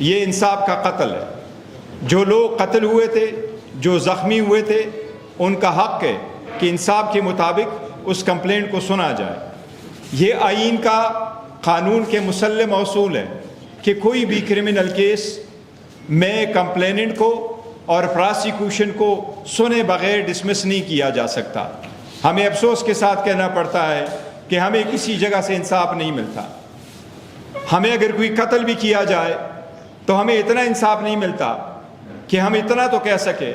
یہ انصاف کا قتل ہے. جو لوگ قتل ہوئے تھے, جو زخمی ہوئے تھے, ان کا حق ہے کہ انصاف کے مطابق اس کمپلینٹ کو سنا جائے. یہ آئین کا, قانون کے مسلم اصول ہے کہ کوئی بھی کرمنل کیس میں کمپلیننٹ کو اور پراسیکیوشن کو سنے بغیر ڈسمس نہیں کیا جا سکتا. ہمیں افسوس کے ساتھ کہنا پڑتا ہے کہ ہمیں کسی جگہ سے انصاف نہیں ملتا. ہمیں اگر کوئی قتل بھی کیا جائے تو ہمیں اتنا انصاف نہیں ملتا کہ ہم اتنا تو کہہ سکے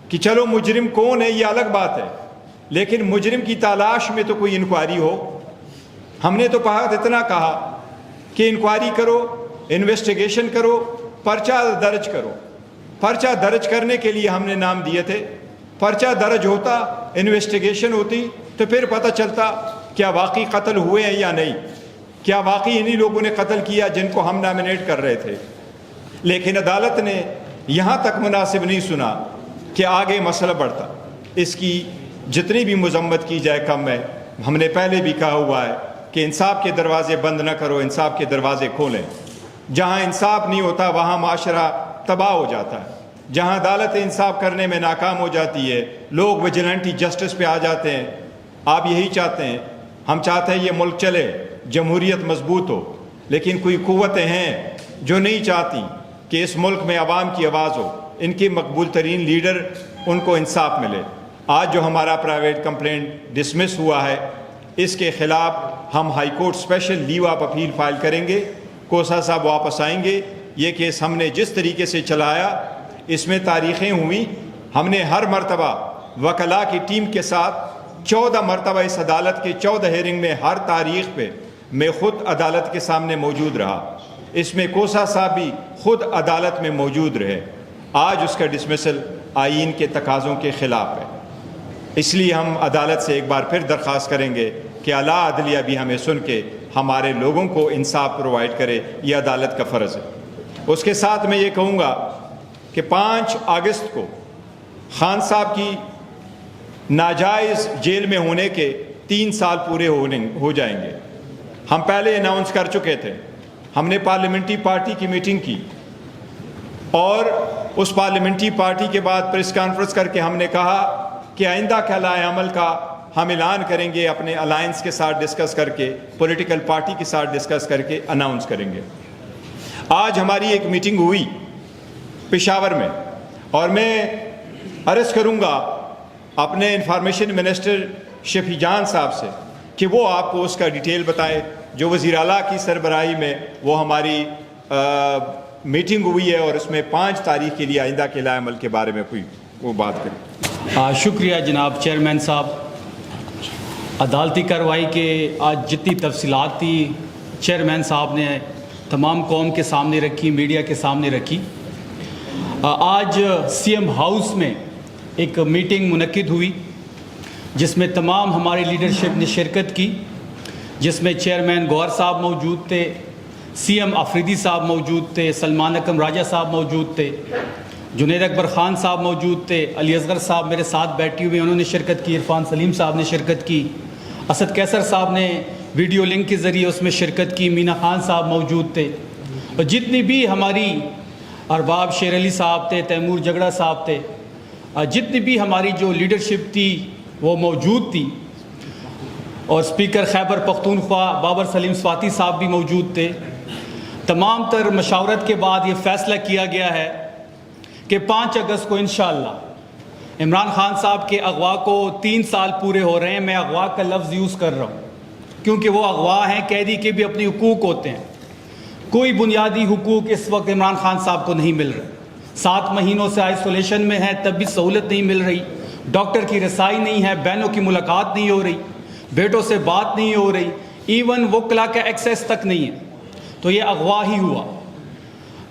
کہ چلو مجرم کون ہے یہ الگ بات ہے, لیکن مجرم کی تلاش میں تو کوئی انکوائری ہو. ہم نے تو بہت اتنا کہا کہ انکوائری کرو, انویسٹیگیشن کرو, پرچہ درج کرو. پرچہ درج کرنے کے لیے ہم نے نام دیے تھے. پرچہ درج ہوتا, انویسٹیگیشن ہوتی, تو پھر پتہ چلتا کیا واقعی قتل ہوئے ہیں یا نہیں, کیا واقعی انہی لوگوں نے قتل کیا جن کو ہم نامنیٹ کر رہے تھے. لیکن عدالت نے یہاں تک مناسب نہیں سنا کہ آگے مسئلہ بڑھتا. اس کی جتنی بھی مذمت کی جائے کم ہے. ہم نے پہلے بھی کہا ہوا ہے کہ انصاف کے دروازے بند نہ کرو, انصاف کے دروازے کھولیں. جہاں انصاف نہیں ہوتا وہاں معاشرہ تباہ ہو جاتا ہے. جہاں عدالت انصاف کرنے میں ناکام ہو جاتی ہے, لوگ ویجیلنٹی جسٹس پہ آ جاتے ہیں. آپ یہی چاہتے ہیں, ہم چاہتے ہیں یہ ملک چلے, جمہوریت مضبوط ہو, لیکن کوئی قوتیں ہیں جو نہیں چاہتی کہ اس ملک میں عوام کی آواز ہو, ان کے مقبول ترین لیڈر, ان کو انصاف ملے. آج جو ہمارا پرائیویٹ کمپلینٹ ڈسمس ہوا ہے, اس کے خلاف ہم high court special leave of appeal file کریں گے. کوسا صاحب واپس آئیں گے. یہ کیس ہم نے جس طریقے سے چلایا اس میں تاریخیں ہوئیں. ہم نے ہر مرتبہ وکلاء کی ٹیم کے ساتھ 14 مرتبہ اس عدالت کے 14 ہیئرنگ میں ہر تاریخ پہ میں خود عدالت کے سامنے موجود رہا. اس میں کوسا صاحب بھی خود عدالت میں موجود رہے. آج اس کا ڈسمسل آئین کے تقاضوں کے خلاف ہے. اس لیے ہم عدالت سے ایک بار پھر درخواست کریں گے کہ اعلیٰ عدلیہ بھی ہمیں سن کے ہمارے لوگوں کو انصاف پرووائڈ کرے. یہ عدالت کا فرض ہے. اس کے ساتھ میں یہ کہوں گا کہ 5 اگست کو خان صاحب کی ناجائز جیل میں ہونے کے 3 سال پورے ہو جائیں گے. ہم پہلے اناؤنس کر چکے تھے. ہم نے پارلیمنٹری پارٹی کی میٹنگ کی اور اس پارلیمنٹری پارٹی کے بعد پریس کانفرنس کر کے ہم نے کہا کہ آئندہ کے لائحہ عمل کا ہم اعلان کریں گے, اپنے الائنس کے ساتھ ڈسکس کر کے, پولیٹیکل پارٹی کے ساتھ ڈسکس کر کے اناؤنس کریں گے. آج ہماری ایک میٹنگ ہوئی پشاور میں, اور میں عرض کروں گا اپنے انفارمیشن منسٹر شفیع جان صاحب سے کہ وہ آپ کو اس کا ڈیٹیل بتائیں. جو وزیر اعلیٰ کی سربراہی میں وہ ہماری میٹنگ ہوئی ہے, اور اس میں 5 تاریخ کے لیے آئندہ کے لائحہ عمل کے بارے میں کوئی وہ بات کریں. شکریہ جناب چیئرمین صاحب. عدالتی کارروائی کے آج جتنی تفصیلات تھی چیئرمین صاحب نے تمام قوم کے سامنے رکھی, میڈیا کے سامنے رکھی. آج سی ایم ہاؤس میں ایک میٹنگ منعقد ہوئی جس میں تمام ہماری لیڈرشپ نے شرکت کی, جس میں چیئرمین گوہر صاحب موجود تھے, سی ایم آفریدی صاحب موجود تھے, سلمان اکرم راجہ صاحب موجود تھے, جنید اکبر خان صاحب موجود تھے, علی اصغر صاحب میرے ساتھ بیٹھے ہوئے انہوں نے شرکت کی, عرفان سلیم صاحب نے شرکت کی, اسد کیسر صاحب نے ویڈیو لنک کے ذریعے اس میں شرکت کی, مینا خان صاحب موجود تھے, اور جتنی بھی ہماری ارباب شیر علی صاحب تھے, تیمور جگڑا صاحب تھے, جتنی بھی ہماری جو لیڈرشپ تھی وہ موجود تھی, اور اسپیکر خیبر پختونخوا بابر سلیم سواتی صاحب بھی موجود تھے. تمام تر مشاورت کے بعد یہ فیصلہ کیا گیا ہے کہ 5 اگست کو انشاءاللہ عمران خان صاحب کے اغوا کو 3 سال پورے ہو رہے ہیں. میں اغوا کا لفظ یوز کر رہا ہوں کیونکہ وہ اغوا ہیں, قیدی کے بھی اپنے حقوق ہوتے ہیں. کوئی بنیادی حقوق اس وقت عمران خان صاحب کو نہیں مل رہے. 7 مہینوں سے آئسولیشن میں ہیں, تب بھی سہولت نہیں مل رہی, ڈاکٹر کی رسائی نہیں ہے, بہنوں کی ملاقات نہیں ہو رہی, بیٹوں سے بات نہیں ہو رہی, ایون وکلا کا ایکسیس تک نہیں ہے. تو یہ اغوا ہی ہوا.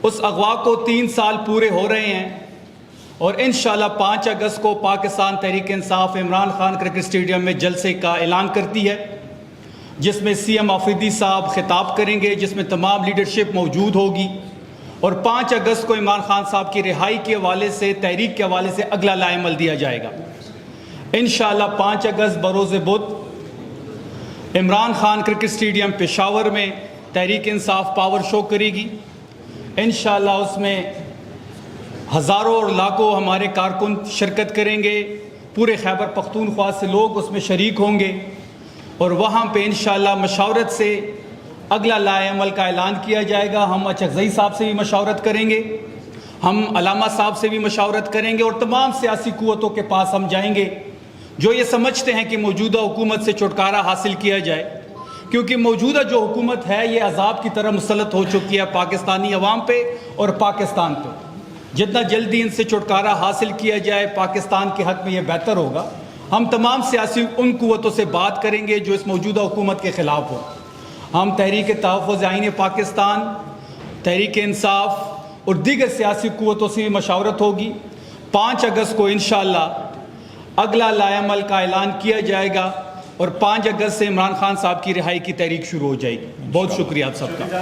اس اغوا کو 3 سال پورے ہو رہے ہیں, اور انشاءاللہ 5 اگست کو پاکستان تحریک انصاف عمران خان کرکٹ اسٹیڈیم میں جلسے کا اعلان کرتی ہے, جس میں سی ایم آفریدی صاحب خطاب کریں گے, جس میں تمام لیڈرشپ موجود ہوگی, اور 5 اگست کو عمران خان صاحب کی رہائی کے حوالے سے, تحریک کے حوالے سے اگلا لائحہ عمل دیا جائے گا. انشاءاللہ 5 اگست بروز بدھ عمران خان کرکٹ اسٹیڈیم پشاور میں تحریک انصاف پاور شو کرے گی. انشاءاللہ اس میں ہزاروں اور لاکھوں ہمارے کارکن شرکت کریں گے، پورے خیبر پختونخوا سے لوگ اس میں شریک ہوں گے، اور وہاں پہ انشاءاللہ مشاورت سے اگلا لائحہ عمل کا اعلان کیا جائے گا۔ ہم اچکزئی صاحب سے بھی مشاورت کریں گے، ہم علامہ صاحب سے بھی مشاورت کریں گے، اور تمام سیاسی قوتوں کے پاس ہم جائیں گے جو یہ سمجھتے ہیں کہ موجودہ حکومت سے چھٹکارا حاصل کیا جائے، کیونکہ موجودہ جو حکومت ہے یہ عذاب کی طرح مسلط ہو چکی ہے پاکستانی عوام پہ اور پاکستان پہ۔ جتنا جلدی ان سے چھٹکارا حاصل کیا جائے پاکستان کے حق میں یہ بہتر ہوگا۔ ہم تمام سیاسی ان قوتوں سے بات کریں گے جو اس موجودہ حکومت کے خلاف ہو۔ ہم تحریک تحفظ آئین پاکستان، تحریک انصاف اور دیگر سیاسی قوتوں سے بھی مشاورت ہوگی۔ 5 اگست کو انشاءاللہ اگلا لائحہ عمل کا اعلان کیا جائے گا، اور 5 اگست سے عمران خان صاحب کی رہائی کی تحریک شروع ہو جائے گی۔ بہت شکریہ آپ سب کا۔